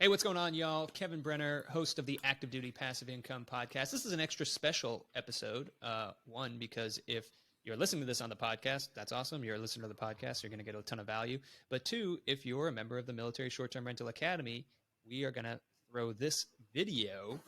Hey, what's going on, y'all? Kevin Brenner, host of the Active Duty Passive Income Podcast. This is an extra special episode. One, because if you're listening to this on the podcast, that's awesome. You're listening to the podcast, you're going to get a ton of value. But two, if you're a member of the Military Short-Term Rental Academy, we are going to throw this video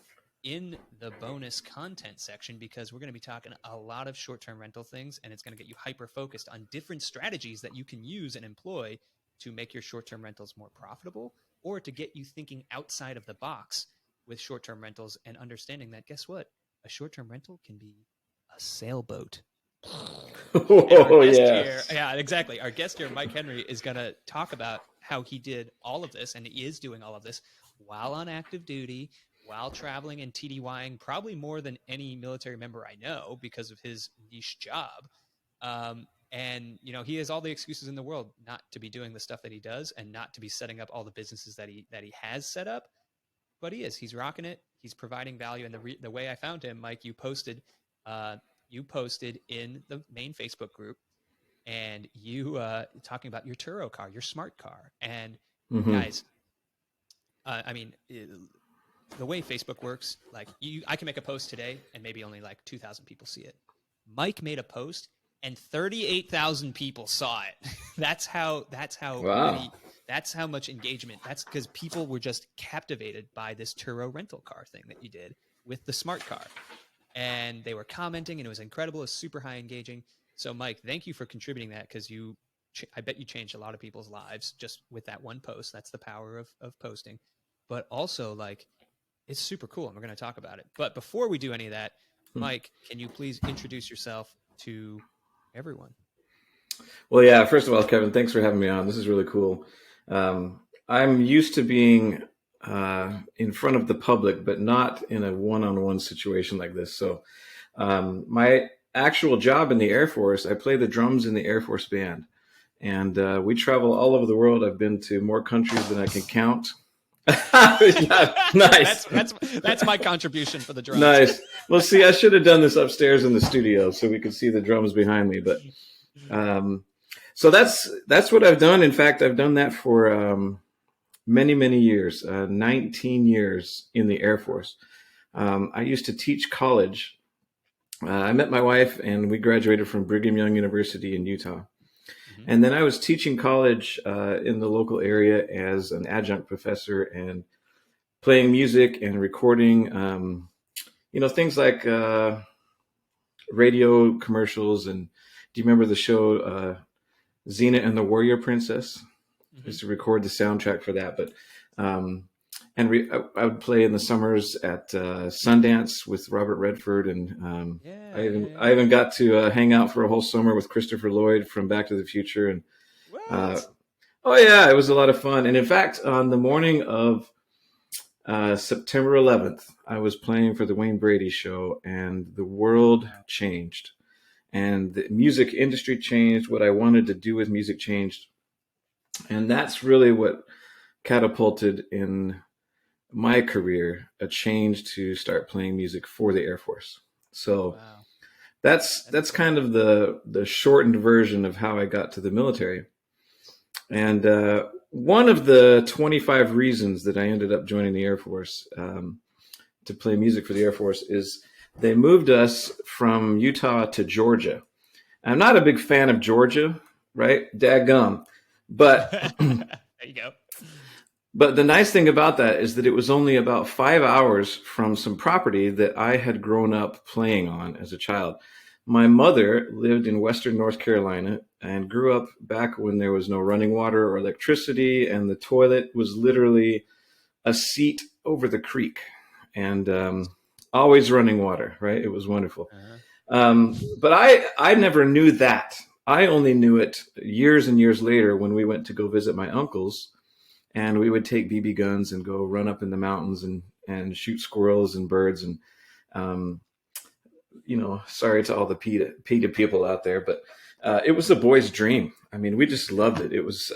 in the bonus content section because we're going to be talking a lot of short-term rental things, and it's going to get you hyper-focused on different strategies that you can use and employ to make your short-term rentals more profitable, or to get you thinking outside of the box with short-term rentals and understanding that, guess what? A short-term rental can be a sailboat. Oh, yeah. Yeah, exactly. Our guest here, Mike Henrie, is going to talk about how he did all of this, and he is doing all of this while on active duty, while traveling and TDYing, probably more than any military member I know because of his niche job. And, you know, he has all the excuses in the world not to be doing the stuff that he does and not to be setting up all the businesses that he has set up. But he is. He's rocking it. He's providing value. And the way I found him, Mike, you posted in the main Facebook group, and you talking about your Turo car, your smart car. And guys, I mean, the way Facebook works, like I can make a post today and maybe only like 2,000 people see it. Mike made a post and 38,000 people saw it. That's how Wow. that's how much engagement. That's because people were just captivated by this Turo rental car thing that you did with the smart car. And they were commenting, and it was incredible. It was super high engaging. So Mike, thank you for contributing that, because I bet you changed a lot of people's lives just with that one post. That's the power of posting. But also, like, it's super cool, and we're going to talk about it. But before we do any of that, Mike, can you please introduce yourself to everyone? Well, yeah, first of all, Kevin, thanks for having me on. This is really cool. I'm used to being in front of the public, but not in a one-on-one situation like this. So my actual job in the Air Force, I play the drums in the Air Force band. And we travel all over the world. I've been to more countries than I can count. Yeah, nice. That's my contribution for the drums. Nice. Well, see, I should have done this upstairs in the studio so we could see the drums behind me. But so that's what I've done. In fact, I've done that for many, many years, 19 years in the Air Force. I used to teach college. I met my wife, and we graduated from Brigham Young University in Utah. And then I was teaching college in the local area as an adjunct professor and playing music and recording, things like radio commercials. And do you remember the show Xena and the Warrior Princess? I used to record the soundtrack for that. But I would play in the summers at Sundance with Robert Redford, and I even got to hang out for a whole summer with Christopher Lloyd from Back to the Future. And oh yeah, it was a lot of fun. And in fact, on the morning of September 11th, I was playing for the Wayne Brady show, and the world changed, and the music industry changed. What I wanted to do with music changed, and that's really what catapulted in my career a change to start playing music for the Air Force. So that's kind of the shortened version of how I got to the military. And one of the 25 reasons that I ended up joining the Air Force to play music for the Air Force is they moved us from Utah to Georgia. I'm not a big fan of Georgia, right? Dadgum. But there you go. But the nice thing about that is that it was only about 5 hours from some property that I had grown up playing on as a child. My mother lived in Western North Carolina and grew up back when there was no running water or electricity, and the toilet was literally a seat over the creek, and always running water, right? It was wonderful. But I never knew that. I only knew it years and years later when we went to go visit my uncles. And we would take BB guns and go run up in the mountains and shoot squirrels and birds. And, sorry to all the PETA people out there, but it was a boy's dream. I mean, we just loved it. It was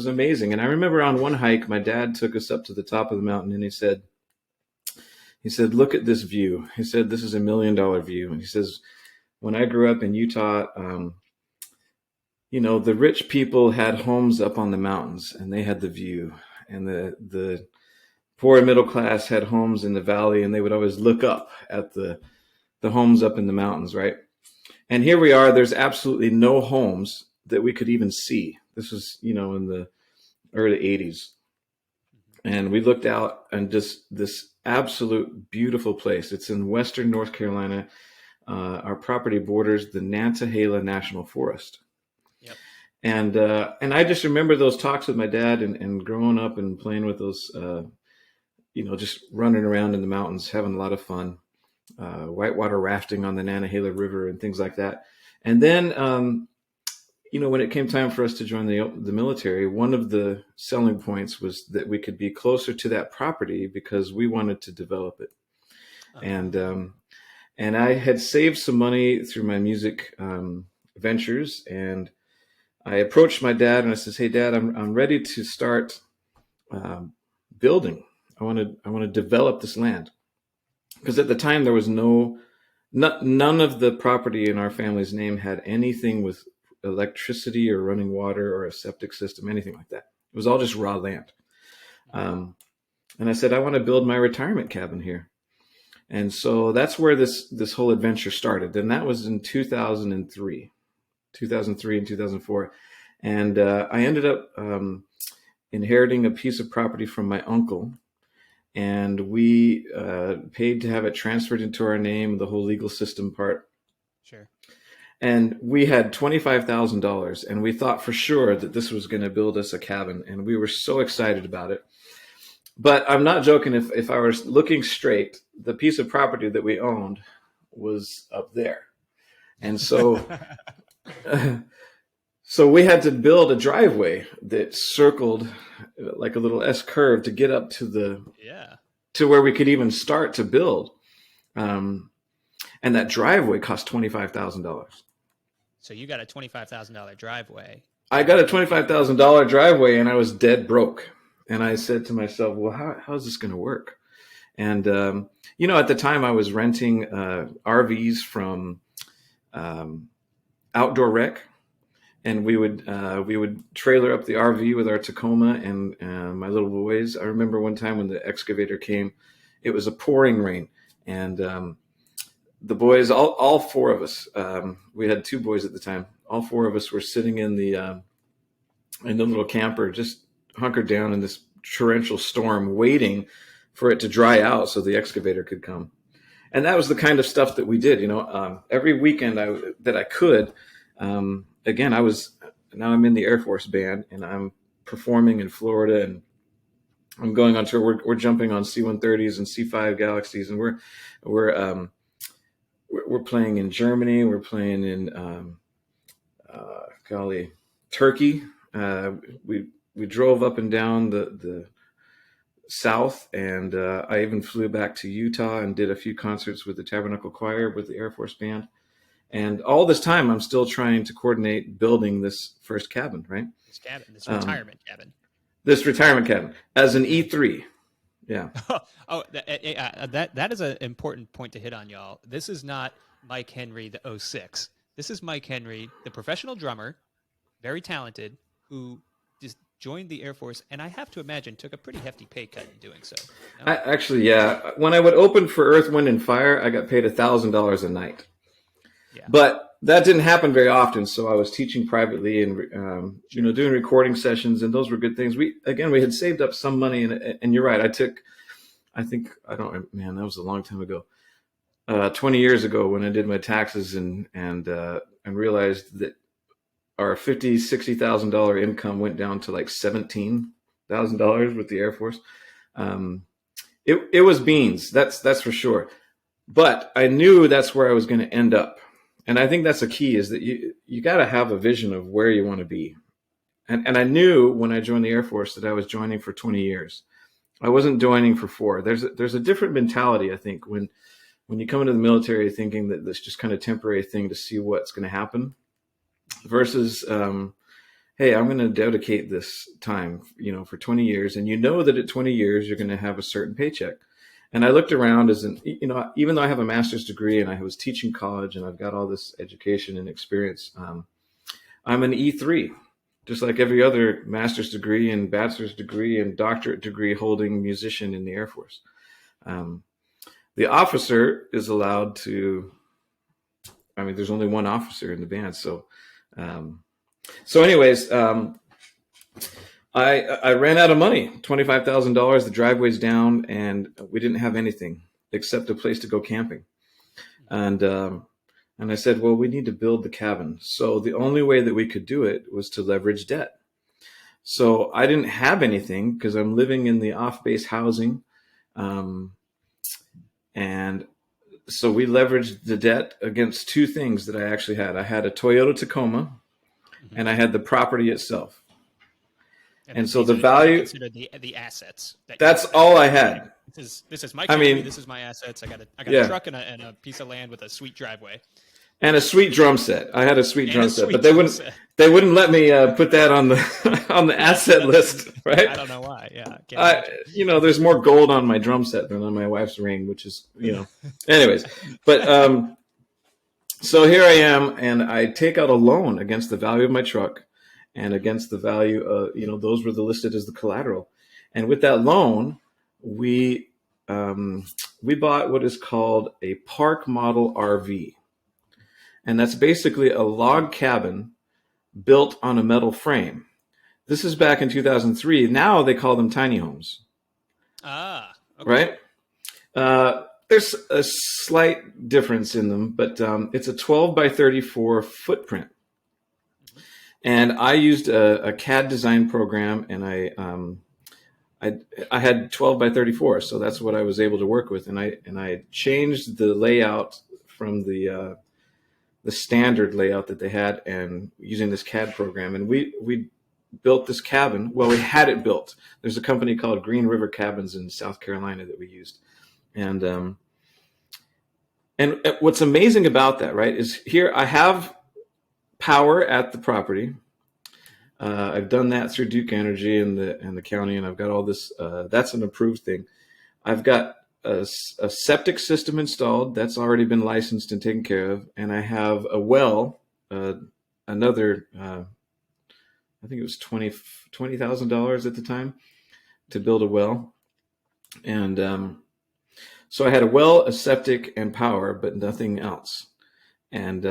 amazing. And I remember on one hike, my dad took us up to the top of the mountain, and he said, look at this view. He said, this is $1 million view. And he says, when I grew up in Utah, the rich people had homes up on the mountains, and they had the view, and the poor and middle class had homes in the valley, and they would always look up at the homes up in the mountains, right? And here we are, there's absolutely no homes that we could even see. This was, in the early 80s. And we looked out and just this absolute beautiful place. It's in western North Carolina. Our property borders the Nantahala National Forest. Yep. And I just remember those talks with my dad and growing up and playing with those, just running around in the mountains, having a lot of fun, whitewater rafting on the Nantahala River and things like that. And then, when it came time for us to join the military, one of the selling points was that we could be closer to that property because we wanted to develop it. Uh-huh. And I had saved some money through my music ventures, and I approached my dad and I says, "Hey, Dad, I'm ready to start building. I want to develop this land," because at the time there was none of the property in our family's name had anything with electricity or running water or a septic system, anything like that. It was all just raw land. And I said, "I want to build my retirement cabin here." And so that's where this whole adventure started. And that was in 2003 and 2004. And I ended up inheriting a piece of property from my uncle. And we paid to have it transferred into our name, the whole legal system part. Sure. And we had $25,000, and we thought for sure that this was going to build us a cabin. And we were so excited about it. But I'm not joking. If I was looking straight, the piece of property that we owned was up there. And so, so we had to build a driveway that circled like a little S curve to get up to to where we could even start to build. And that driveway cost $25,000. So you got a $25,000 driveway. I got a $25,000 driveway, and I was dead broke. And I said to myself, well, how is this going to work? And, at the time I was renting RVs from Outdoor Rec, and we would trailer up the RV with our Tacoma and my little boys. I remember one time when the excavator came, it was a pouring rain, and the boys, all four of us, we had two boys at the time, all four of us were sitting in the little camper, just hunkered down in this torrential storm, waiting for it to dry out so the excavator could come. And that was the kind of stuff that we did, every weekend that I could. Again, now I'm in the Air Force band, and I'm performing in Florida, and I'm going on tour. We're jumping on C-130s and C-5 Galaxies, and we're playing in Germany. We're playing in Turkey. We drove up and down the south, and I even flew back to Utah and did a few concerts with the Tabernacle Choir with the Air Force Band. And all this time, I'm still trying to coordinate building this first cabin, right? This retirement cabin. This retirement cabin as an E3. Yeah. That is an important point to hit on, y'all. This is not Mike Henrie, the 06. This is Mike Henrie, the professional drummer, very talented, who just joined the Air Force, and I have to imagine took a pretty hefty pay cut in doing so. No? Yeah. When I would open for Earth, Wind, and Fire, I got paid $1,000 a night. Yeah. But that didn't happen very often, so I was teaching privately and doing recording sessions, and those were good things. We had saved up some money, and you're right. that was a long time ago. 20 years ago, when I did my taxes and realized that our $50,000-$60,000 income went down to like $17,000 with the Air Force. It was beans. That's for sure. But I knew that's where I was going to end up. And I think that's the key, is that you got to have a vision of where you want to be. And I knew when I joined the Air Force that I was joining for 20 years. I wasn't joining for 4. There's a different mentality, I think, when you come into the military thinking that this just kind of temporary thing to see what's going to happen, versus, hey, I'm going to dedicate this time, for 20 years. And that at 20 years, you're going to have a certain paycheck. And I looked around even though I have a master's degree and I was teaching college and I've got all this education and experience, I'm an E3. just like every other master's degree and bachelor's degree and doctorate degree holding musician in the Air Force. The officer is allowed to, I mean, there's only one officer in the band. So anyways, I ran out of money, $25,000, the driveway's down, and we didn't have anything except a place to go camping. And I said, well, we need to build the cabin. So the only way that we could do it was to leverage debt. So I didn't have anything because I'm living in the off-base housing. And so we leveraged the debt against two things that I actually had. I had a Toyota Tacoma, and I had the property itself. And so the value, consider the assets. That's all I had. This is my company, this is my assets. I got a truck and a piece of land with a sweet driveway. And a sweet drum set. I had a sweet drum set, but they wouldn't let me put that on the asset list, right? I don't know why. Yeah, there's more gold on my drum set than on my wife's ring, which is, anyways. But so here I am, and I take out a loan against the value of my truck and against the value of, those were listed as the collateral. And with that loan, we bought what is called a park model RV. And that's basically a log cabin built on a metal frame. This is back in 2003. Now they call them tiny homes. Ah, okay. Right? There's a slight difference in them, but it's a 12 by 34 footprint. And I used a CAD design program, and I had 12 by 34, so that's what I was able to work with. And I changed the layout from the standard layout that they had, and using this CAD program. And we built this cabin. Well, we had it built. There's a company called Green River Cabins in South Carolina that we used. And what's amazing about that, right, is here I have power at the property. I've done that through Duke Energy and the county, and I've got all this. That's an approved thing. I've got a septic system installed that's already been licensed and taken care of, and I have a well, another, I think it was $20,000 at the time to build a well, and so I had a well, a septic, and power, but nothing else. And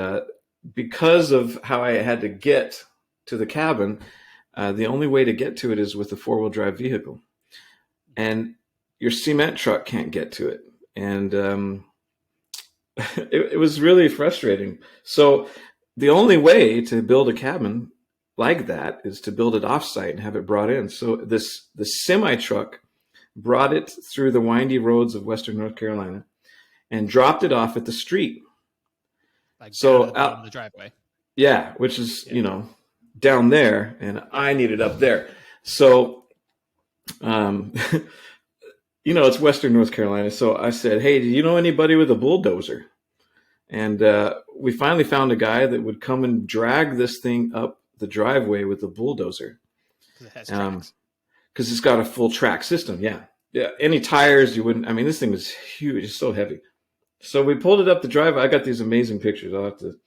because of how I had to get to the cabin, the only way to get to it is with a four-wheel drive vehicle, and your cement truck can't get to it. And it was really frustrating. So the only way to build a cabin like that is to build it offsite and have it brought in. So the semi truck brought it through the windy roads of Western North Carolina and dropped it off at the street. Like so out the driveway. Yeah, which is, down there, and I need it up there. So, it's Western North Carolina. So I said, hey, do you know anybody with a bulldozer? And we finally found a guy that would come and drag this thing up the driveway with the bulldozer. Because it has tracks. Because it's got a full track system. Yeah. Any tires you wouldn't. I mean, this thing was huge. It's so heavy. So we pulled it up the driveway. I got these amazing pictures. I'll have to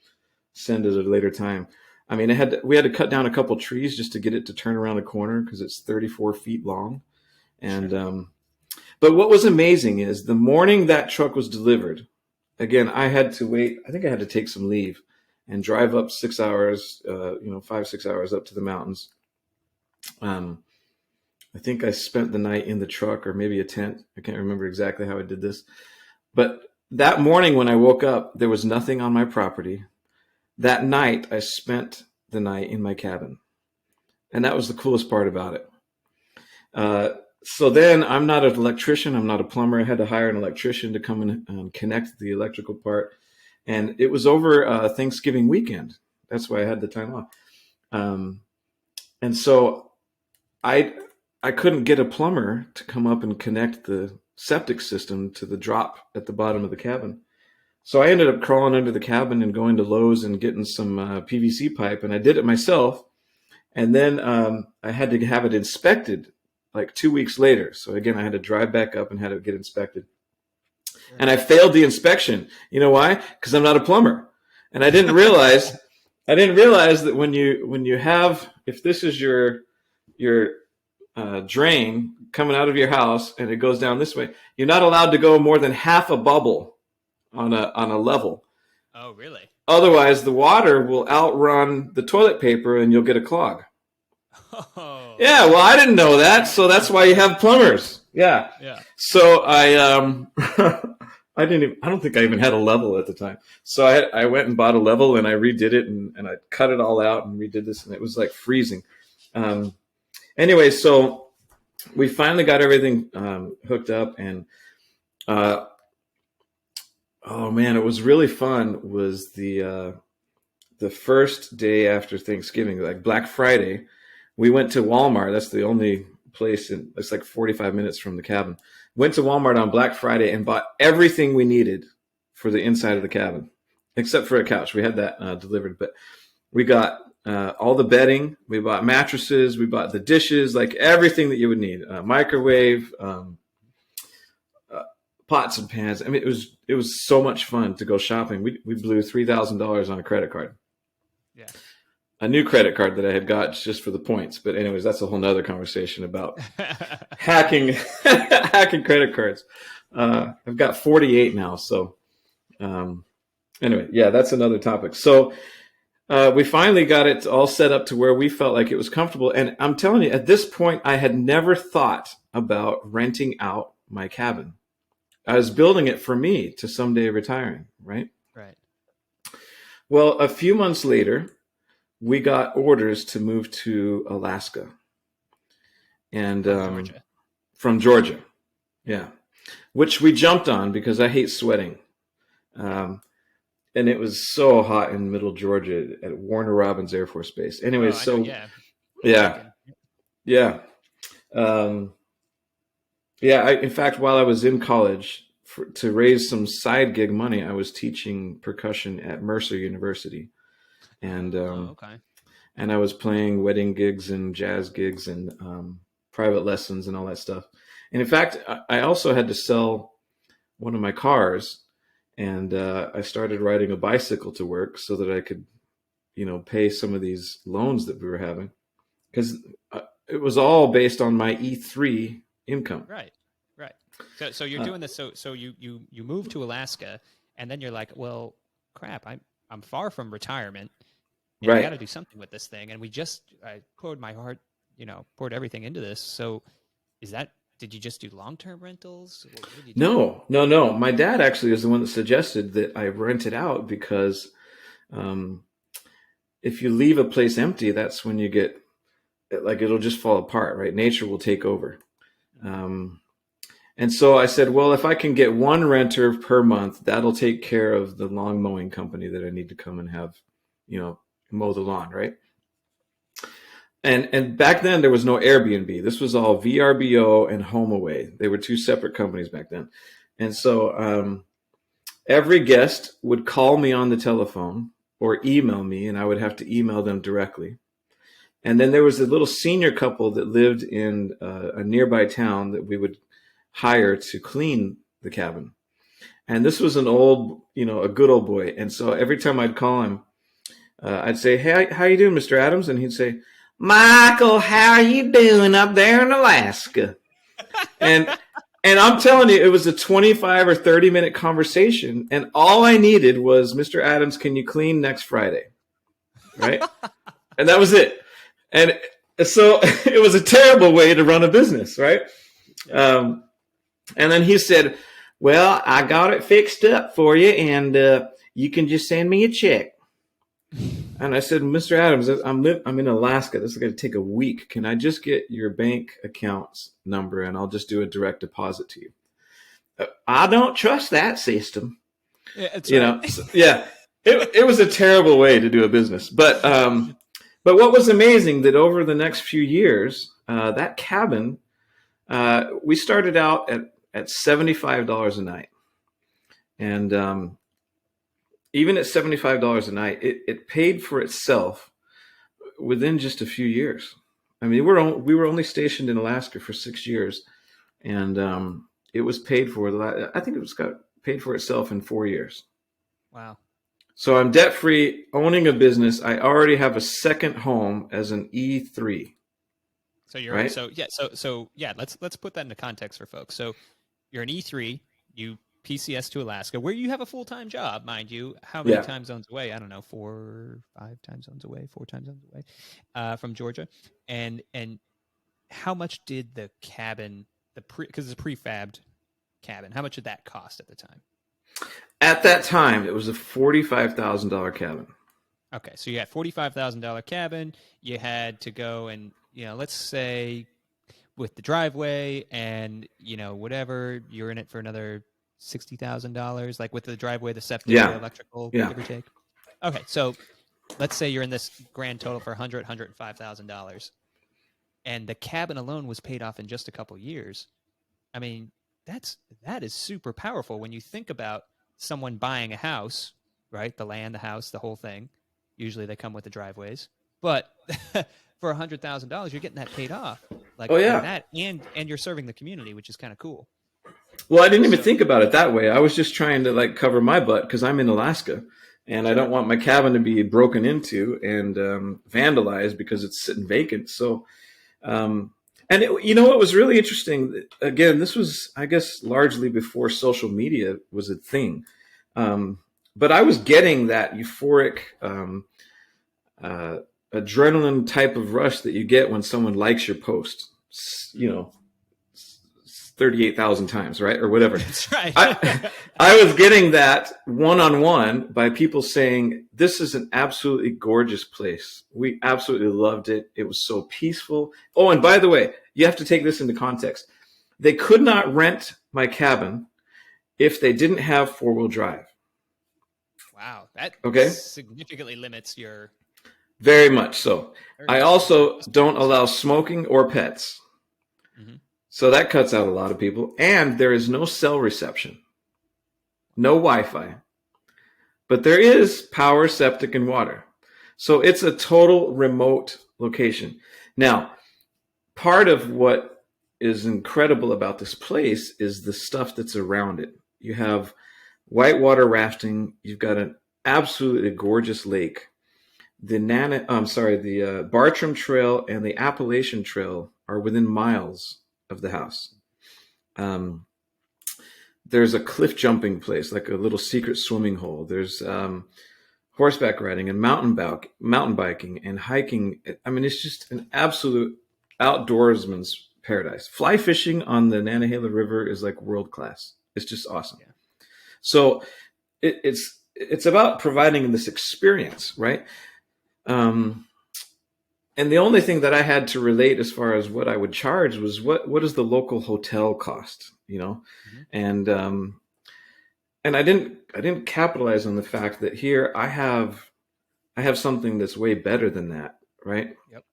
send it at a later time. I mean, we had to cut down a couple trees just to get it to turn around a corner because it's 34 feet long. And but what was amazing is the morning that truck was delivered, again, I had to wait. I think I had to take some leave and drive up 6 hours, 5-6 hours up to the mountains. I think I spent the night in the truck or maybe a tent. I can't remember exactly how I did this. But that morning when I woke up, there was nothing on my property. That night, I spent the night in my cabin. And that was the coolest part about it. So then I'm not an electrician. I'm not a plumber. I had to hire an electrician to come and connect the electrical part. And it was over Thanksgiving weekend. That's why I had the time off. And so I couldn't get a plumber to come up and connect the septic system to the drop at the bottom of the cabin. So I ended up crawling under the cabin and going to Lowe's and getting some PVC pipe, and I did it myself. And then I had to have it inspected like 2 weeks later. So again, I had to drive back up and had it get inspected. And I failed the inspection. You know why? Because I'm not a plumber. And I didn't realize that when you have, if this is your drain coming out of your house and it goes down this way, you're not allowed to go more than half a bubble on a level. Oh, really? Otherwise, the water will outrun the toilet paper and you'll get a clog. Oh. Yeah, well, I didn't know that, so that's why you have plumbers. Yeah. Yeah. So I don't think I even had a level at the time. So I went and bought a level and I redid it and I cut it all out and redid this, and it was like freezing. Anyway, so we finally got everything hooked up, and oh man, it was really fun. Was the first day after Thanksgiving, like Black Friday, we went to Walmart. That's the only place it's like 45 minutes from the cabin. Went to Walmart on Black Friday and bought everything we needed for the inside of the cabin, except for a couch. We had that delivered, but we got all the bedding. We bought mattresses. We bought the dishes, like everything that you would need. Microwave, pots and pans. I mean, it was so much fun to go shopping. We blew $3,000 on a credit card. Yeah. A new credit card that I had got just for the points. But anyways, that's a whole nother conversation about hacking credit cards. I've got 48 now. So anyway, yeah, that's another topic. So we finally got it all set up to where we felt like it was comfortable. And I'm telling you, at this point, I had never thought about renting out my cabin. I was building it for me to someday retiring, right? Right. Well, a few months later, we got orders to move to Alaska. And Georgia. From Georgia. Yeah. Which we jumped on because I hate sweating. And it was so hot in middle Georgia at Warner Robins Air Force Base. Anyway, Yeah. In fact, while I was in college, to raise some side gig money, I was teaching percussion at Mercer University. And and I was playing wedding gigs and jazz gigs and private lessons and all that stuff. And in fact, I also had to sell one of my cars, and I started riding a bicycle to work so that I could, pay some of these loans that we were having, because it was all based on my E3 income. Right. So you're doing this. So you move to Alaska, and then you're like, well, crap, I'm far from retirement. And Right. I got to do something with this thing. And I poured my heart, poured everything into this. So did you just do long-term rentals? What did you do? No. My dad actually is the one that suggested that I rent it out because if you leave a place empty, that's when you get, like, it'll just fall apart, right? Nature will take over. And so I said, well, if I can get one renter per month, that'll take care of the lawn mowing company that I need to come and have, mow the lawn, right? And back then there was no Airbnb. This was all VRBO and HomeAway. They were two separate companies back then. And so every guest would call me on the telephone or email me, and I would have to email them directly. And then there was a little senior couple that lived in a nearby town that we would hire to clean the cabin. And this was an old, a good old boy. And so every time I'd call him, I'd say, hey, how you doing, Mr. Adams? And he'd say, Michael, how are you doing up there in Alaska? And I'm telling you, it was a 25 or 30-minute conversation. And all I needed was, Mr. Adams, can you clean next Friday? Right? And that was it. And so it was a terrible way to run a business, right? And then he said, well, I got it fixed up for you, and you can just send me a check. And I said, Mr. Adams, I'm in Alaska. This is going to take a week. Can I just get your bank account's number, and I'll just do a direct deposit to you? I don't trust that system. Yeah, that's right. So, yeah, it was a terrible way to do a business. But what was amazing that over the next few years, that cabin, we started out at $75 a night. And even at $75 a night, it paid for itself within just a few years. I mean, we were only stationed in Alaska for 6 years, and it was paid for. I think it got paid for itself in 4 years. Wow. So I'm debt free, owning a business. I already have a second home as an E3. So you're right. so yeah. Let's put that into context for folks. So you're an E3. You PCS to Alaska, where you have a full-time job, mind you. How many time zones away? I don't know, 4 time zones away from Georgia. And how much did the cabin, because it's a prefabbed cabin, how much did that cost at the time? At that time, it was a $45,000 cabin. Okay, so you had $45,000 cabin. You had to go and, let's say with the driveway and, whatever, you're in it for another $60,000, like with the driveway, the septic, the electrical, give or take. Okay, so let's say you're in this grand total for $105,000, and the cabin alone was paid off in just a couple years. I mean, that is super powerful when you think about someone buying a house, right? The land, the house, the whole thing. Usually they come with the driveways, but for $100,000, you're getting that paid off. Like, that, and you're serving the community, which is kind of cool. Well, I didn't even think about it that way. I was just trying to cover my butt because I'm in Alaska and I don't want my cabin to be broken into and vandalized because it's sitting vacant. So, what was really interesting, again, this was, I guess, largely before social media was a thing. But I was getting that euphoric adrenaline type of rush that you get when someone likes your post, 38,000 times, right? Or whatever. That's right. I was getting that one-on-one by people saying, this is an absolutely gorgeous place. We absolutely loved it. It was so peaceful. Oh, and by the way, you have to take this into context. They could not rent my cabin if they didn't have 4-wheel drive. Wow. That significantly limits your... Very much so. I also don't allow smoking or pets. Mm-hmm. So that cuts out a lot of people. And there is no cell reception, no Wi-Fi, but there is power, septic, and water. So it's a total remote location. Now, part of what is incredible about this place is the stuff that's around it. You have whitewater rafting. You've got an absolutely gorgeous lake. The Bartram Trail and the Appalachian Trail are within miles of the house. There's a cliff jumping place, like a little secret swimming hole. There's horseback riding and mountain biking and hiking. I mean, it's just an absolute outdoorsman's paradise. Fly fishing on the Nantahala River is like world class. It's just awesome. Yeah. So it's about providing this experience, right? And the only thing that I had to relate as far as what I would charge was what does the local hotel cost, Mm-hmm. And I didn't capitalize on the fact that here I have something that's way better than that, right? Yep.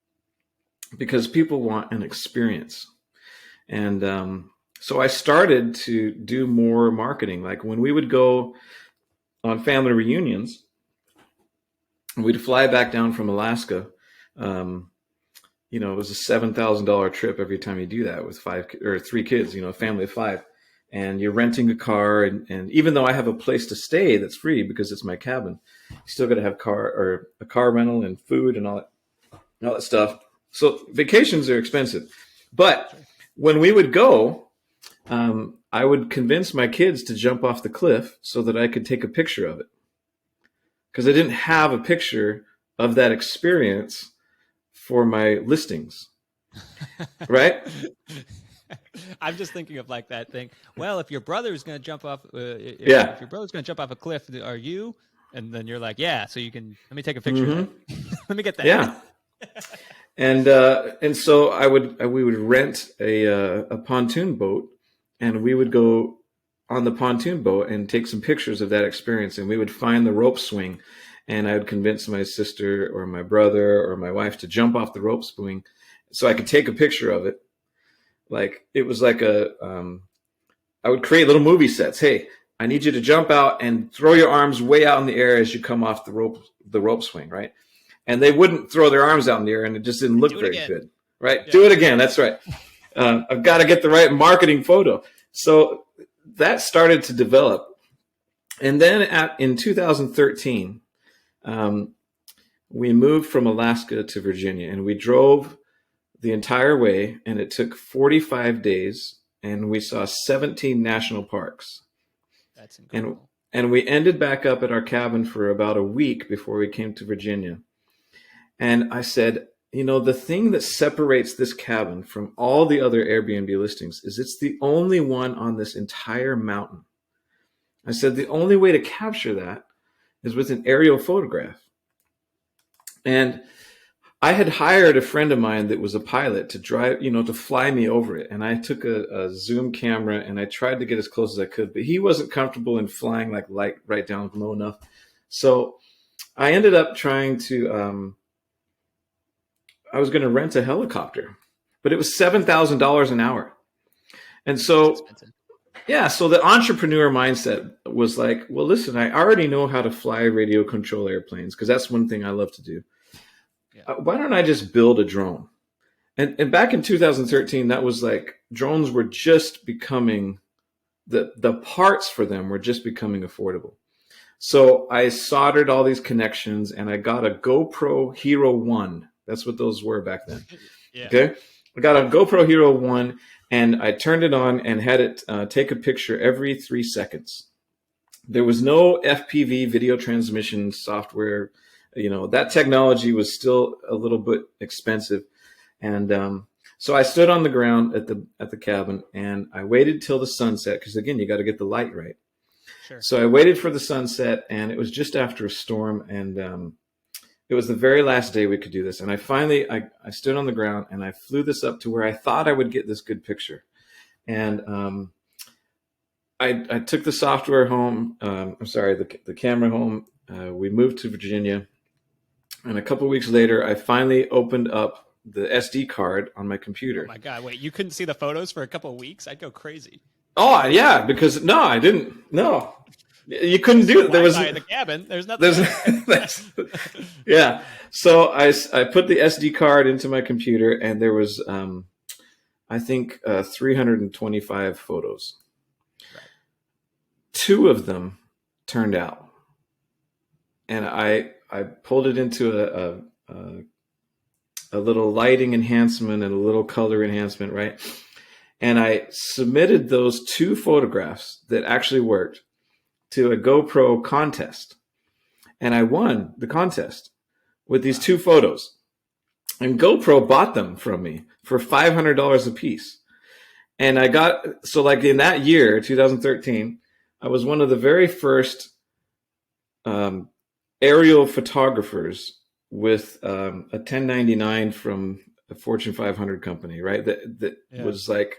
Because people want an experience. And so I started to do more marketing. Like when we would go on family reunions, we'd fly back down from Alaska. It was a $7,000 trip every time you do that with 3 kids, a family of 5, and you're renting a car. And even though I have a place to stay that's free because it's my cabin, you still got to have a car rental and food and all that stuff. So vacations are expensive, but when we would go, I would convince my kids to jump off the cliff so that I could take a picture of it. Because I didn't have a picture of that experience for my listings, right? I'm just thinking of like that thing. Well, if your brother's going to jump off, if your brother's going to jump off a cliff, are you? And then you're like, yeah. So let me take a picture. Mm-hmm. Let me get that. Yeah. And so we would rent a pontoon boat, and we would go on the pontoon boat and take some pictures of that experience. And we would find the rope swing, and I would convince my sister or my brother or my wife to jump off the rope swing so I could take a picture of it. Like it was like I would create little movie sets. Hey, I need you to jump out and throw your arms way out in the air as you come off the rope swing, right? And they wouldn't throw their arms out in the air, and it just didn't look very good, right? Yeah. Do it again. That's right. I've got to get the right marketing photo. So that started to develop. And then in 2013, we moved from Alaska to Virginia, and we drove the entire way, and it took 45 days, and we saw 17 national parks. That's incredible. And we ended back up at our cabin for about a week before we came to Virginia. And I said, the thing that separates this cabin from all the other Airbnb listings is it's the only one on this entire mountain. I said, the only way to capture that is with an aerial photograph. And I had hired a friend of mine that was a pilot to drive, to fly me over it. And I took a zoom camera and I tried to get as close as I could, but he wasn't comfortable in flying like right down low enough. So I ended up trying to, I was going to rent a helicopter, but it was $7,000 an hour. And so, yeah, so the entrepreneur mindset was like, well, listen, I already know how to fly radio control airplanes because that's one thing I love to do. Yeah. Why don't I just build a drone? And back in 2013, that was like drones were just becoming, the parts for them were just becoming affordable. So I soldered all these connections and I got a GoPro Hero 1. That's what those were back then. Yeah. Okay. I got a GoPro Hero 1 and I turned it on and had it take a picture every 3 seconds. There was no FPV video transmission software. That technology was still a little bit expensive. And so I stood on the ground at the cabin and I waited till the sunset because, again, you got to get the light right. Sure. So I waited for the sunset and it was just after a storm and it was the very last day we could do this. And I stood on the ground and I flew this up to where I thought I would get this good picture. And I took the software home. The camera home. We moved to Virginia. And a couple of weeks later, I finally opened up the SD card on my computer. Oh my God, wait, you couldn't see the photos for a couple of weeks? I'd go crazy. Oh, yeah, because no, I didn't. No. You couldn't do it. There was in the cabin. There's nothing. Yeah. So I put the SD card into my computer, and there was, I think, 325 photos. Right. 2 of them turned out, and I pulled it into a little lighting enhancement and a little color enhancement, right? And I submitted those 2 photographs that actually worked to a GoPro contest. And I won the contest with these 2 photos. And GoPro bought them from me for $500 a piece. And so like in that year, 2013, I was one of the very first aerial photographers with a 1099 from a Fortune 500 company, right? That was like,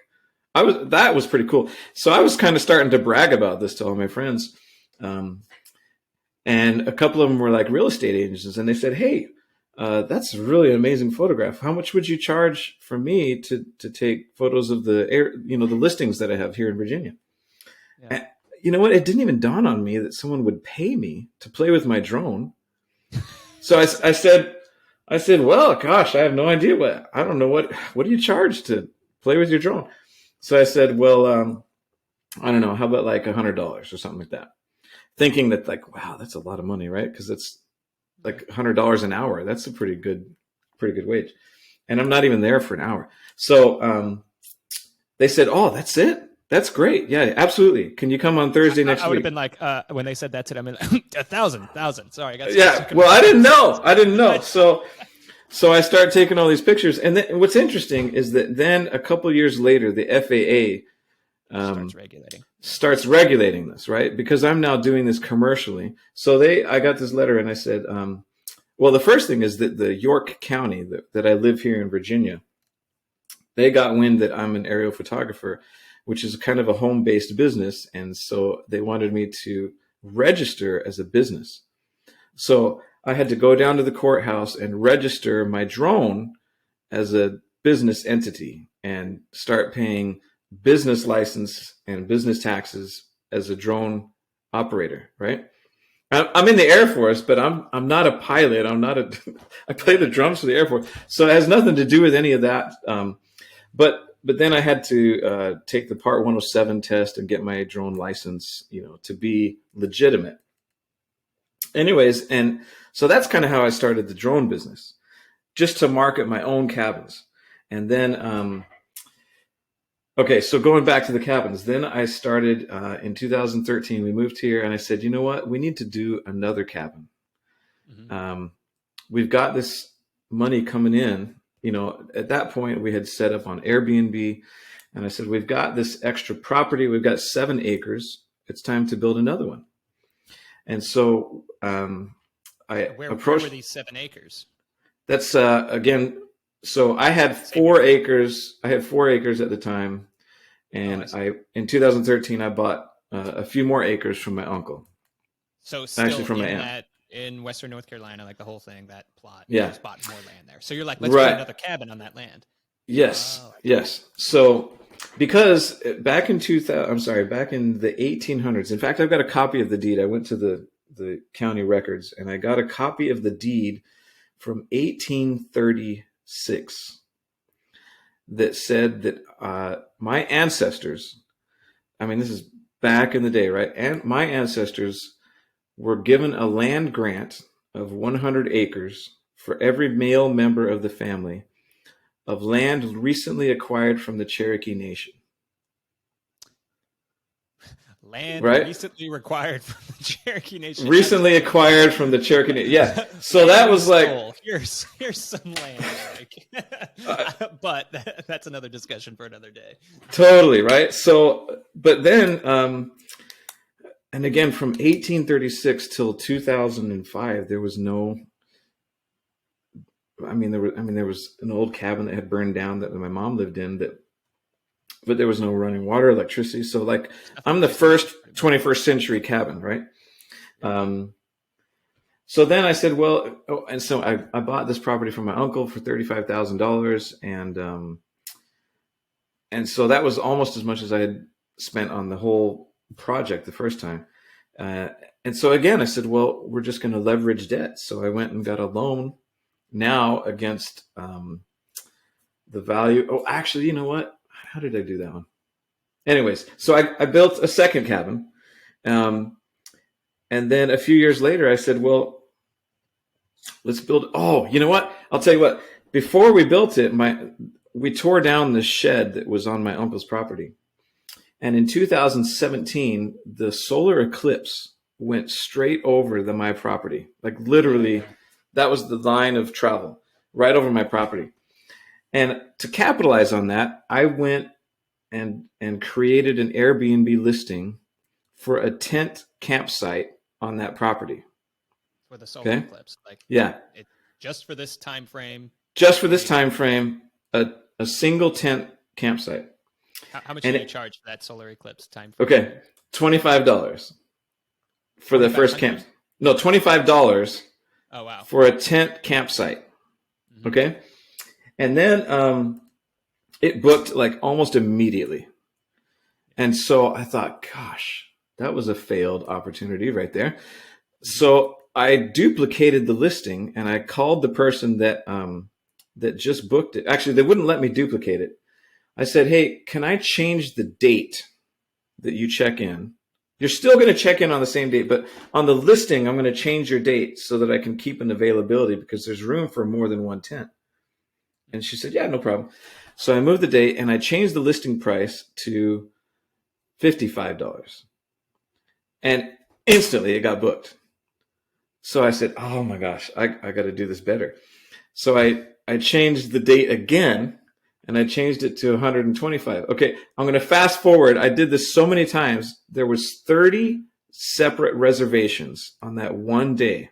that was pretty cool. So I was kind of starting to brag about this to all my friends. And a couple of them were like real estate agents, and they said, hey, that's a really amazing photograph. How much would you charge for me to take photos of the listings that I have here in Virginia? Yeah. And you know what? It didn't even dawn on me that someone would pay me to play with my drone. So I said, well, gosh, I have no idea I don't know what do you charge to play with your drone? So I said, well, I don't know. How about like $100 or something like that? Thinking that like, wow, that's a lot of money, right? Because it's like $100 an hour. That's a pretty good wage. And I'm not even there for an hour. So they said, oh, that's it? That's great. Yeah, absolutely. Can you come on Thursday next week? I would have been like, when they said that to them, 1,000. Sorry. I got well, I didn't know. So I start taking all these pictures. And then what's interesting is that then a couple years later, the FAA starts regulating this, right? Because I'm now doing this commercially. So I got this letter and I said, well, the first thing is that the York County that I live here in Virginia, they got wind that I'm an aerial photographer, which is kind of a home-based business. And so they wanted me to register as a business. So I had to go down to the courthouse and register my drone as a business entity and start paying business license and business taxes as a drone operator, right? I'm in the Air Force, but I'm not a pilot. I play the drums for the Air Force. So it has nothing to do with any of that. But but then I had to take the Part 107 test and get my drone license, to be legitimate. Anyways, and so that's kind of how I started the drone business, just to market my own cabins. And then, okay, so going back to the cabins, then I started in 2013. We moved here, and I said, you know what? We need to do another cabin. Mm-hmm. We've got this money coming in. At that point, we had set up on Airbnb, and I said, we've got this extra property. We've got 7 acres. It's time to build another one. And so where were these 7 acres? That's again. So I had 4 acres. I had 4 acres at the time, and in 2013 I bought a few more acres from my uncle. So still actually from my aunt. In Western North Carolina, like the whole thing, that plot. Yeah. You just bought more land there. So you're like, let's put another cabin on that land. Yes. Oh, yes. So because back in the 1800s, in fact, I've got a copy of the deed. I went to the county records and I got a copy of the deed from 1836 that said that my ancestors, this is back in the day, right? And my ancestors were given a land grant of 100 acres for every male member of the family of land recently acquired from the Cherokee Nation. Land recently acquired from the Cherokee Nation. Recently acquired from the Cherokee Nation. Yeah. So that was like, here's some land, but that's another discussion for another day. Totally, right? So, but then, and again, from 1836 till 2005, there was no. There was an old cabin that had burned down that my mom lived in, but there was no running water, electricity. So, like, I'm the first 21st century cabin, right? So then I said, and so I bought this property from my uncle for $35,000, and so that was almost as much as I had spent on the whole project the first time. And so again, I said, well, we're just going to leverage debt. So I went and got a loan now against the value. Oh, actually, you know what? How did I do that one? Anyways, so I built a second cabin. And then a few years later, I said, well, let's build. Oh, you know what? I'll tell you what. Before we built it, we tore down the shed that was on my uncle's property. And in 2017, the solar eclipse went straight over my property. Like literally, that was the line of travel right over my property. And to capitalize on that, I went and created an Airbnb listing for a tent campsite on that property. For the solar eclipse. Just for this time frame. Just for this time frame, a single tent campsite. How much did you charge for that solar eclipse time frame? Okay, $25 for the first camp. No, $25. Oh, wow. For a tent campsite. Mm-hmm. Okay. And then it booked like almost immediately. And so I thought, gosh, that was a failed opportunity right there. So I duplicated the listing and I called the person that just booked it. Actually, they wouldn't let me duplicate it. I said, hey, can I change the date that you check in? You're still going to check in on the same date, but on the listing, I'm going to change your date so that I can keep an availability because there's room for more than one tent. And she said, yeah, no problem. So I moved the date and I changed the listing price to $55. And instantly it got booked. So I said, oh my gosh, I got to do this better. So I changed the date again. And I changed it to 125. Okay, I'm going to fast forward. I did this so many times. There was 30 separate reservations on that one day.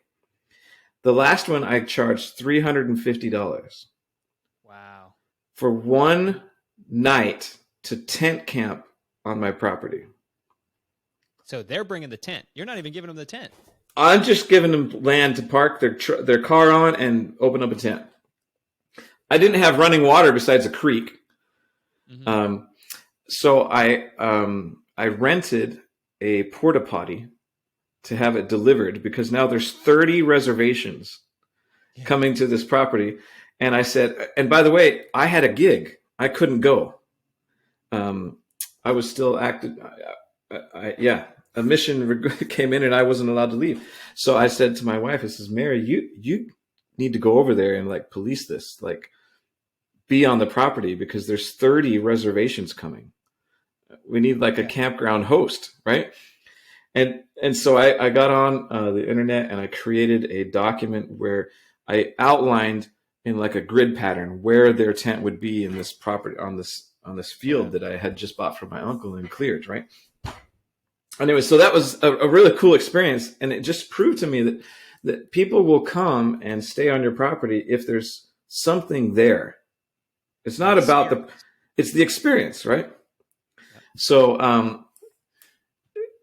The last one I charged $350. Wow. For one night to tent camp on my property. So they're bringing the tent. You're not even giving them the tent. I'm just giving them land to park their car on and open up a tent. I didn't have running water besides a creek. Mm-hmm. So I rented a porta potty to have it delivered because now there's 30 reservations coming to this property. And I said, and by the way, I had a gig. I couldn't go. I was still active. A mission came in and I wasn't allowed to leave. So I said to my wife, I says, Mary, you need to go over there and like police this, like be on the property because there's 30 reservations coming. We need like a campground host, right? And so I got on the internet and I created a document where I outlined in like a grid pattern where their tent would be in this property on this field that I had just bought from my uncle and cleared, right? Anyway, so that was a really cool experience, and it just proved to me that people will come and stay on your property if there's something there. It's not about it's the experience, right? Yeah. So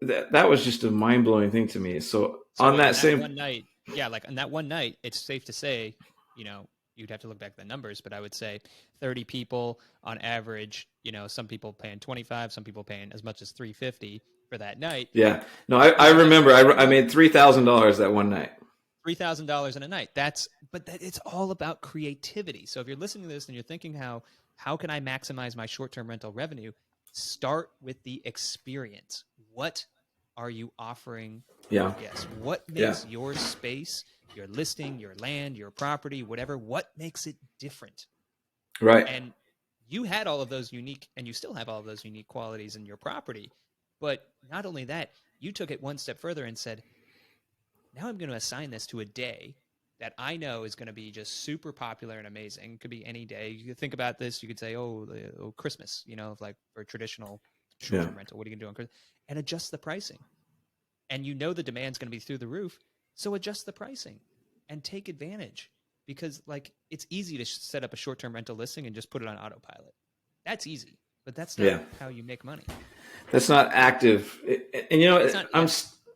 that was just a mind-blowing thing to me. So on that same one night, like on that one night, it's safe to say, you'd have to look back at the numbers, but I would say 30 people on average, some people paying 25, some people paying as much as $350 for that night. Yeah. No, I remember I made $3,000 that one night. $3,000 in a night. It's all about creativity. So if you're listening to this and you're thinking how can I maximize my short-term rental revenue? Start with the experience. What are you offering your guests? What makes your space, your listing, your land, your property, whatever, what makes it different? Right. And you had all of those unique, and you still have all of those unique qualities in your property. But not only that, you took it one step further and said, now I'm going to assign this to a day that I know is going to be just super popular and amazing. It could be any day. You could think about this. You could say, Christmas, like for a traditional short-term rental. What are you going to do on Christmas? And adjust the pricing. And the demand's going to be through the roof. So adjust the pricing and take advantage, because like it's easy to set up a short-term rental listing and just put it on autopilot. That's easy, but that's not how you make money. That's not active. And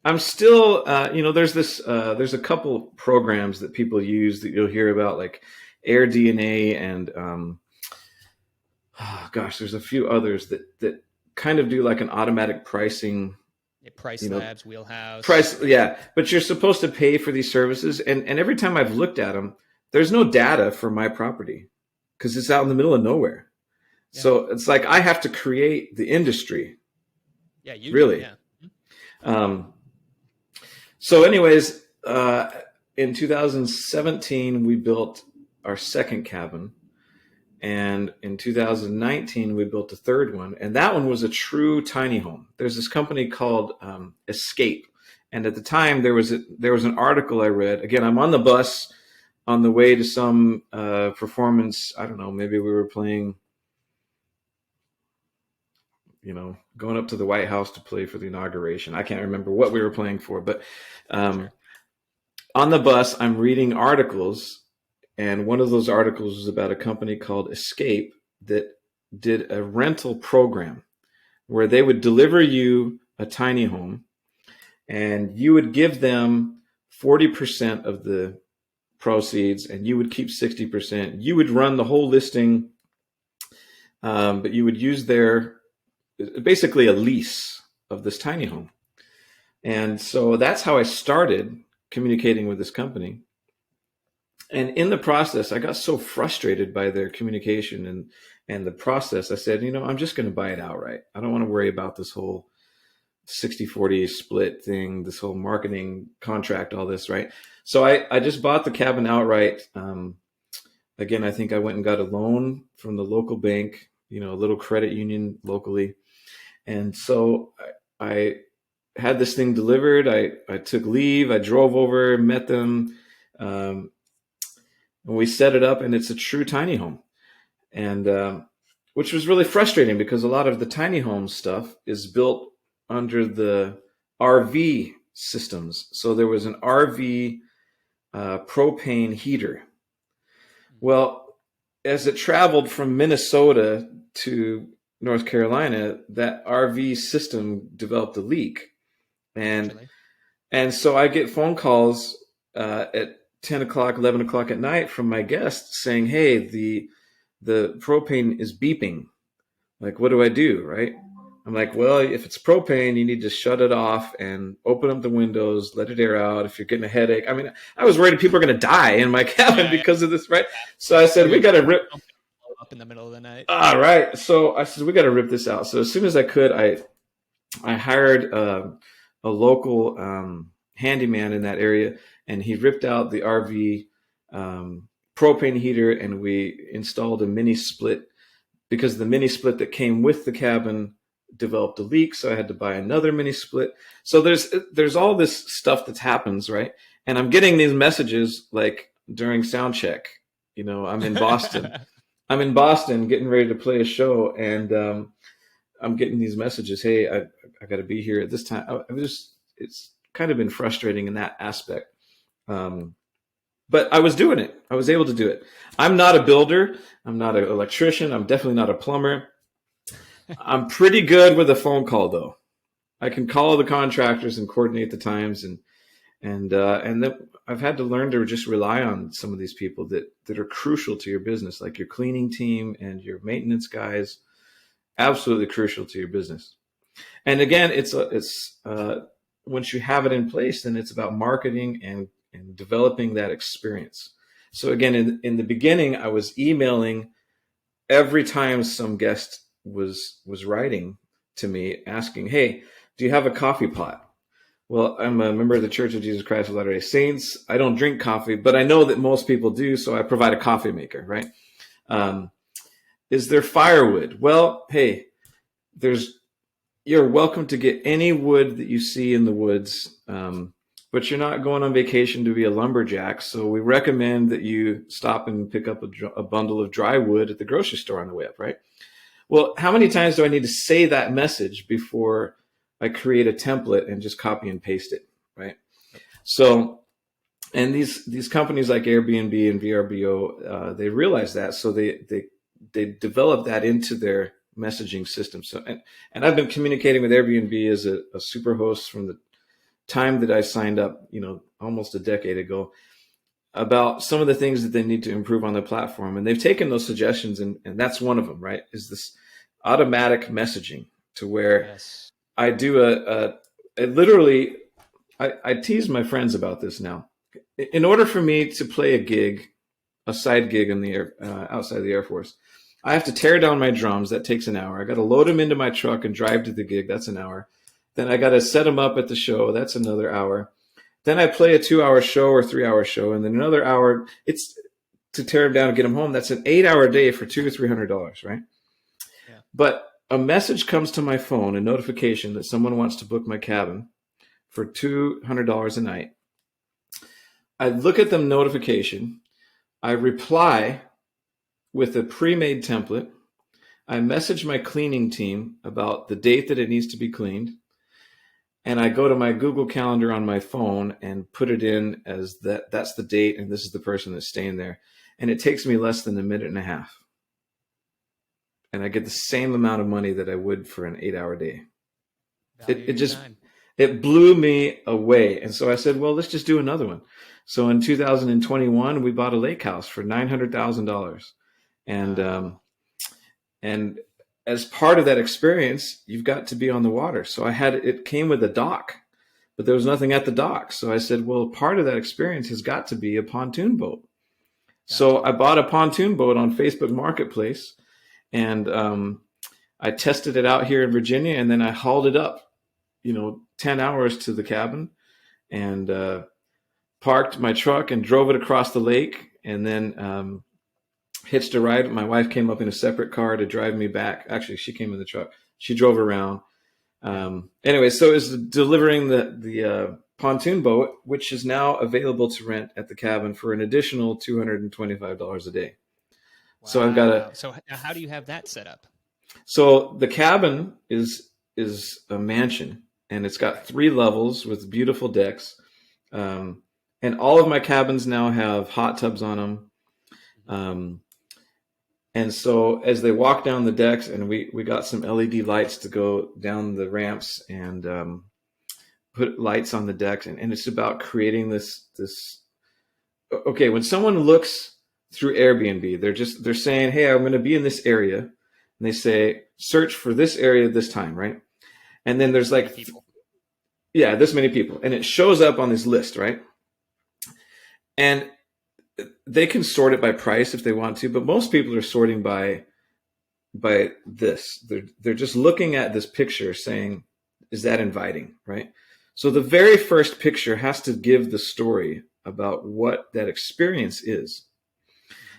I'm still, there's a couple programs that people use that you'll hear about, like AirDNA and, there's a few others that kind of do like an automatic pricing. Price Labs, Wheelhouse. But you're supposed to pay for these services. And every time I've looked at them, there's no data for my property because it's out in the middle of nowhere. Yeah. So it's like I have to create the industry. Yeah, you really. Do, yeah. So anyways, in 2017, we built our second cabin. And in 2019, we built a third one. And that one was a true tiny home. There's this company called Escape. And at the time, there was an article I read. Again, I'm on the bus on the way to some performance. I don't know, maybe we were playing, going up to the White House to play for the inauguration. I can't remember what we were playing for. But on the bus, I'm reading articles. And one of those articles was about a company called Escape that did a rental program where they would deliver you a tiny home and you would give them 40% of the proceeds and you would keep 60%. You would run the whole listing, but you would use basically a lease of this tiny home. And so that's how I started communicating with this company. And in the process, I got so frustrated by their communication and the process. I said, I'm just going to buy it outright. I don't want to worry about this whole 60-40 split thing, this whole marketing contract, all this, right? So I just bought the cabin outright. Again, I think I went and got a loan from the local bank, a little credit union locally. And so I had this thing delivered. I took leave. I drove over, met them. And we set it up, and it's a true tiny home, and which was really frustrating because a lot of the tiny home stuff is built under the RV systems. So there was an RV propane heater. Well, as it traveled from Minnesota to North Carolina, that RV system developed a leak, and so I get phone calls at 10 o'clock, 11 o'clock at night from my guests saying, hey, the propane is beeping. Like, what do I do? Right. I'm like, well, if it's propane, you need to shut it off and open up the windows, let it air out. If you're getting a headache. I mean, I was worried people are going to die in my cabin because of this. Right. So I said, we got to rip. up in the middle of the night. All right. So I said, we got to rip this out. So as soon as I could, I hired a local handyman in that area, and he ripped out the RV propane heater, and we installed a mini split, because the mini split that came with the cabin developed a leak. So I had to buy another mini split. So there's all this stuff that happens, right? And I'm getting these messages like during sound check. I'm in Boston. I'm in Boston getting ready to play a show, and I'm getting these messages. Hey, I got to be here at this time. It's kind of been frustrating in that aspect. But I was doing it. I was able to do it. I'm not a builder. I'm not an electrician. I'm definitely not a plumber. I'm pretty good with a phone call, though. I can call the contractors and coordinate the times, and then I've had to learn to just rely on some of these people that are crucial to your business, like your cleaning team and your maintenance guys. Absolutely crucial to your business. And again, it's once you have it in place, then it's about marketing and developing that experience. So again, in the beginning, I was emailing every time some guest was writing to me asking, hey, do you have a coffee pot? Well, I'm a member of the Church of Jesus Christ of Latter-day Saints. I don't drink coffee, but I know that most people do, so I provide a coffee maker, right? Is there firewood? Well, hey, you're welcome to get any wood that you see in the woods, but you're not going on vacation to be a lumberjack. So we recommend that you stop and pick up a bundle of dry wood at the grocery store on the way up, right? Well, how many times do I need to say that message before I create a template and just copy and paste it, right? So, and these companies like Airbnb and VRBO, they realize that, so they develop that into their messaging system. So, and I've been communicating with Airbnb as a super host from the time that I signed up, almost a decade ago, about some of the things that they need to improve on their platform. And they've taken those suggestions, and that's one of them, right? Is this automatic messaging, to where Yes. I do literally, I tease my friends about this now. In order for me to play a side gig in the air, outside the Air Force, I have to tear down my drums. That takes an hour. I got to load them into my truck and drive to the gig. That's an hour. Then I got to set them up at the show. That's another hour. Then I play a 2-hour show or 3-hour show, and then another hour. It's to tear them down and get them home. That's an 8-hour day for $200 or $300, right? Yeah. But a message comes to my phone, a notification that someone wants to book my cabin for $200 a night. I look at the notification. I reply with a pre-made template. I message my cleaning team about the date that it needs to be cleaned. And I go to my Google Calendar on my phone and put it in as that's the date, and this is the person that's staying there. And it takes me less than a minute and a half. And I get the same amount of money that I would for an 8-hour day. It blew me away. And so I said, well, let's just do another one. So in 2021, we bought a lake house for $900,000. And as part of that experience, you've got to be on the water. So it came with a dock, but there was nothing at the dock. So I said, well, part of that experience has got to be a pontoon boat. So I bought a pontoon boat on Facebook Marketplace, and I tested it out here in Virginia, and then I hauled it up, 10 hours to the cabin, and parked my truck and drove it across the lake, and then hitched a ride. My wife came up in a separate car to drive me back. Actually, she came in the truck. She drove around. Anyway, so it was delivering the pontoon boat, which is now available to rent at the cabin for an additional $225 a day. Wow. So I've got So how do you have that set up? So the cabin is a mansion, and it's got 3 levels with beautiful decks. And all of my cabins now have hot tubs on them. And so as they walk down the decks, and we got some LED lights to go down the ramps and put lights on the decks. And it's about creating this. Okay, when someone looks through Airbnb, they're saying, hey, I'm going to be in this area. And they say, search for this area this time, right? And then there's like, this many people. And it shows up on this list, right? And they can sort it by price if they want to, but most people are sorting by this. They're just looking at this picture saying, is that inviting, right? So the very first picture has to give the story about what that experience is.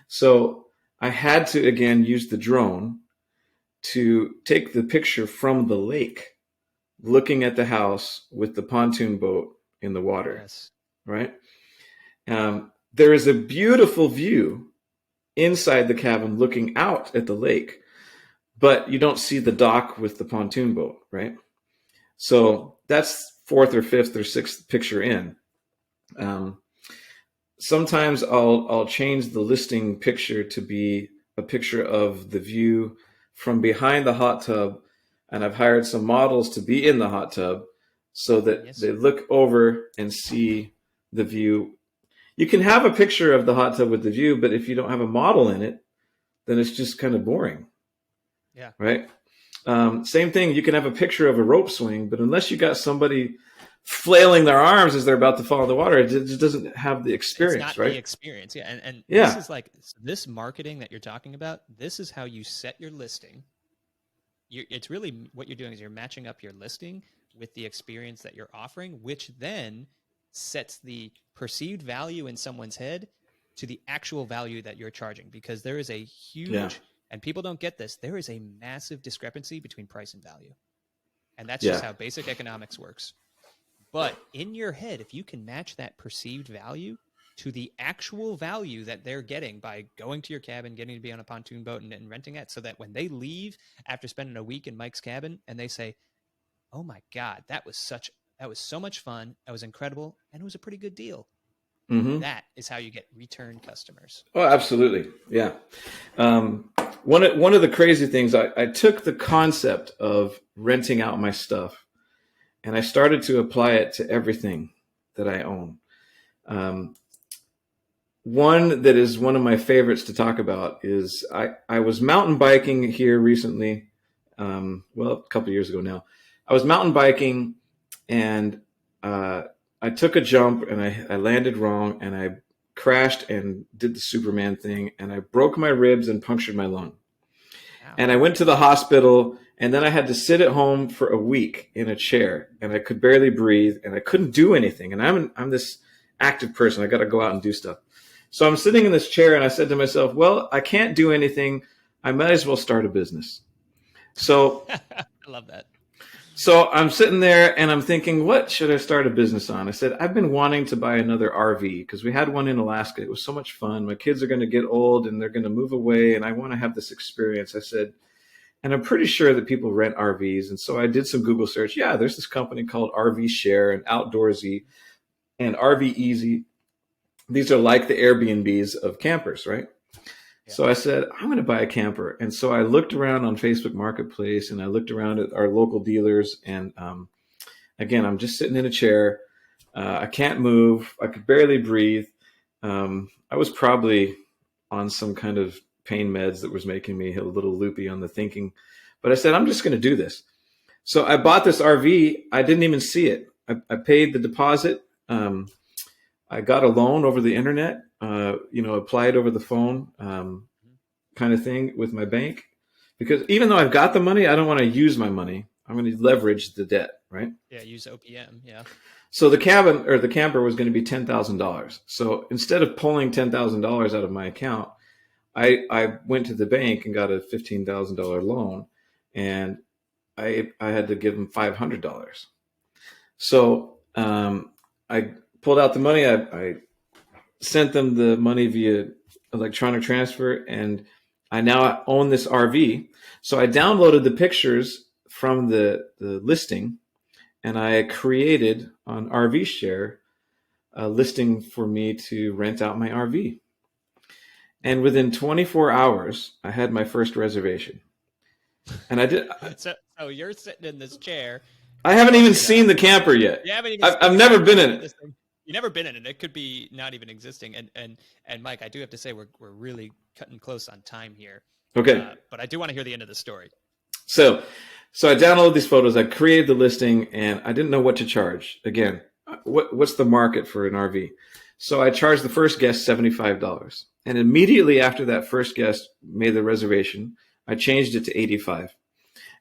So I had to, again, use the drone to take the picture from the lake, looking at the house with the pontoon boat in the water, Yes. right? There is a beautiful view inside the cabin looking out at the lake, but you don't see the dock with the pontoon boat, right? So that's fourth or fifth or sixth picture in. Sometimes I'll change the listing picture to be a picture of the view from behind the hot tub, and I've hired some models to be in the hot tub so that they look over and see the view. You can have a picture of the hot tub with the view, but if you don't have a model in it, then it's just kind of boring. Yeah. Right. Same thing. You can have a picture of a rope swing, but unless you got somebody flailing their arms as they're about to fall in the water, it just doesn't have the experience, it's not right? the experience. Yeah. And yeah. This is like this marketing that you're talking about. This is how you set your listing. It's really what you're doing is you're matching up your listing with the experience that you're offering, which then sets the perceived value in someone's head to the actual value that you're charging, because there is a huge, and people don't get this, there is a massive discrepancy between price and value. And that's just how basic economics works. But in your head, if you can match that perceived value to the actual value that they're getting by going to your cabin, getting to be on a pontoon boat and renting it, so that when they leave after spending a week in Mike's cabin and they say, oh my God, that was so much fun. That was incredible. And it was a pretty good deal. Mm-hmm. That is how you get return customers. Oh, absolutely. Yeah. One of the crazy things, I took the concept of renting out my stuff and I started to apply it to everything that I own. One that is one of my favorites to talk about is I was mountain biking here recently. A couple of years ago now. I was mountain biking and I took a jump and I landed wrong and I crashed and did the Superman thing and I broke my ribs and punctured my lung. Wow. And I went to the hospital and then I had to sit at home for a week in a chair and I could barely breathe and I couldn't do anything. And I'm this active person. I got to go out and do stuff. So I'm sitting in this chair and I said to myself, well, I can't do anything. I might as well start a business. So I love that. So I'm sitting there and I'm thinking, what should I start a business on? I said, I've been wanting to buy another RV because we had one in Alaska. It was so much fun. My kids are going to get old and they're going to move away and I want to have this experience. I said, and I'm pretty sure that people rent RVs. And so I did some Google search. Yeah, there's this company called RV Share and Outdoorsy and RV Easy. These are like the Airbnbs of campers, right? So I said, I'm going to buy a camper. And so I looked around on Facebook Marketplace and I looked around at our local dealers. And again, I'm just sitting in a chair. I can't move. I could barely breathe. I was probably on some kind of pain meds that was making me a little loopy on the thinking. But I said, I'm just going to do this. So I bought this RV. I didn't even see it. I paid the deposit. I got a loan over the internet. Applied over the phone, kind of thing with my bank, because even though I've got the money, I don't want to use my money. I'm going to leverage the debt, right? Yeah. Use OPM. Yeah. So the cabin or the camper was going to be $10,000. So instead of pulling $10,000 out of my account, I went to the bank and got a $15,000 loan and I had to give them $500. So, I pulled out the money. I sent them the money via electronic transfer, and I now own this RV. So I downloaded the pictures from the listing, and I created on RV Share a listing for me to rent out my RV. And within 24 hours, I had my first reservation. And I did. So you're sitting in this chair. I haven't even seen the camper yet. You haven't even I've never been in it. You've never been in it. It could be not even existing. And Mike, I do have to say we're really cutting close on time here. Okay. But I do want to hear the end of the story. So I downloaded these photos. I created the listing, and I didn't know what to charge. Again, what's the market for an RV? So I charged the first guest $75. And immediately after that first guest made the reservation, I changed it to 85.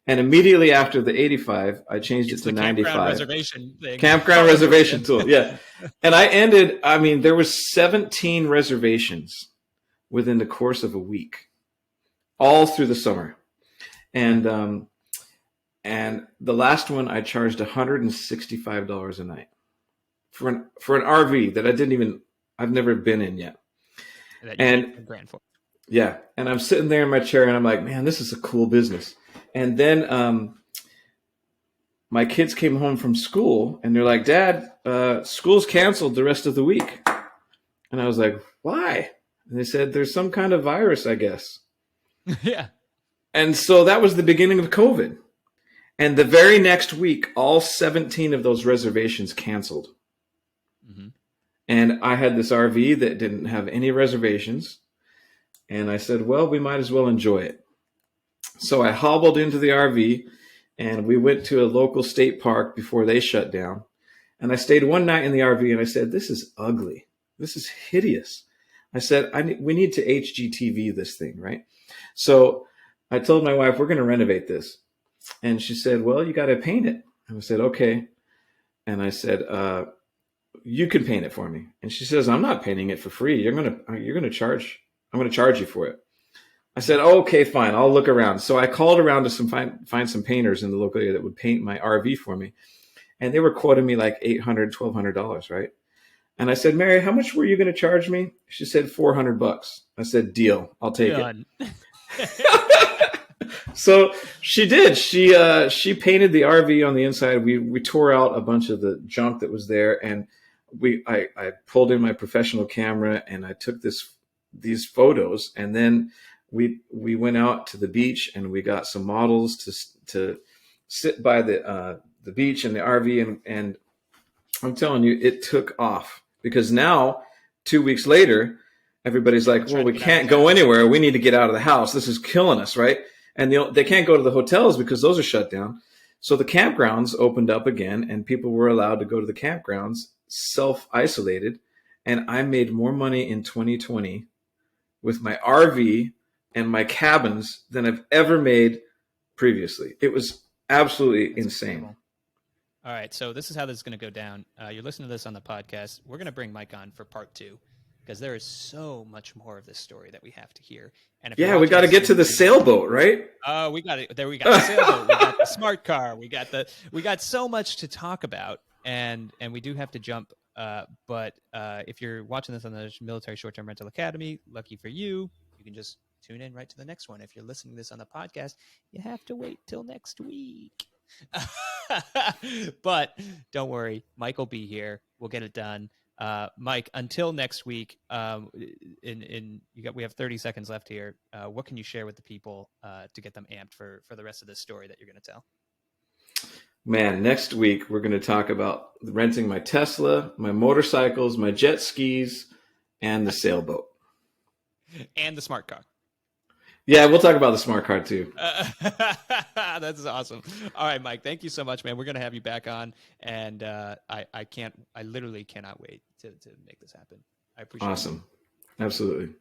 And immediately after the 85, I changed it to 95. Campground reservation thing. Campground reservation tool, yeah. And there was 17 reservations within the course of a week, all through the summer. And the last one I charged $165 a night for an RV that I've never been in yet. And grand for. Yeah. And I'm sitting there in my chair and I'm like, man, this is a cool business. And then my kids came home from school and they're like, Dad, school's canceled the rest of the week. And I was like, why? And they said, there's some kind of virus, I guess. Yeah. And so that was the beginning of COVID. And the very next week, all 17 of those reservations canceled. Mm-hmm. And I had this RV that didn't have any reservations. And I said, well, we might as well enjoy it. So I hobbled into the RV and we went to a local state park before they shut down. And I stayed one night in the RV and I said, this is ugly. This is hideous. I said, we need to HGTV this thing, right? So I told my wife, we're going to renovate this. And she said, well, you got to paint it. And I said, okay. And I said, you can paint it for me. And she says, I'm not painting it for free. I'm going to charge you for it. I said, oh, okay, fine. I'll look around. So I called around to find some painters in the local area that would paint my RV for me. And they were quoting me like $800, $1,200, right? And I said, Mary, how much were you going to charge me? She said, $400. I said, deal. I'll take it. So she did. She painted the RV on the inside. We tore out a bunch of the junk that was there, and I pulled in my professional camera and I took these photos, and then we went out to the beach and we got some models to sit by the beach in the RV, and I'm telling you, it took off, because now 2 weeks later, everybody's like, well, we can't go anywhere. We need to get out of the house. This is killing us, right? And they can't go to the hotels because those are shut down. So the campgrounds opened up again and people were allowed to go to the campgrounds, self-isolated. And I made more money in 2020 with my RV and my cabins than I've ever made previously. It was absolutely insane. Incredible. All right. So this is how this is going to go down. You're listening to this on the podcast. We're going to bring Mike on for part 2. Because there is so much more of this story that we have to hear. And if we got to get to the sailboat, right? We got it. There we got the sailboat. We got the smart car. We got so much to talk about, and we do have to jump. But if you're watching this on the Military Short-Term Rental Academy, lucky for you, you can just tune in right to the next one. If you're listening to this on the podcast, you have to wait till next week. But don't worry, Mike will be here. We'll get it done. Mike, until next week, we have 30 seconds left here. What can you share with the people to get them amped for the rest of this story that you're going to tell? Man, next week we're going to talk about renting my Tesla, my motorcycles, my jet skis, and the sailboat. And the smart car. Yeah, we'll talk about the smart car too. That's awesome. All right, Mike, thank you so much, man. We're going to have you back on, and I literally cannot wait to make this happen. I appreciate it. Awesome. Absolutely.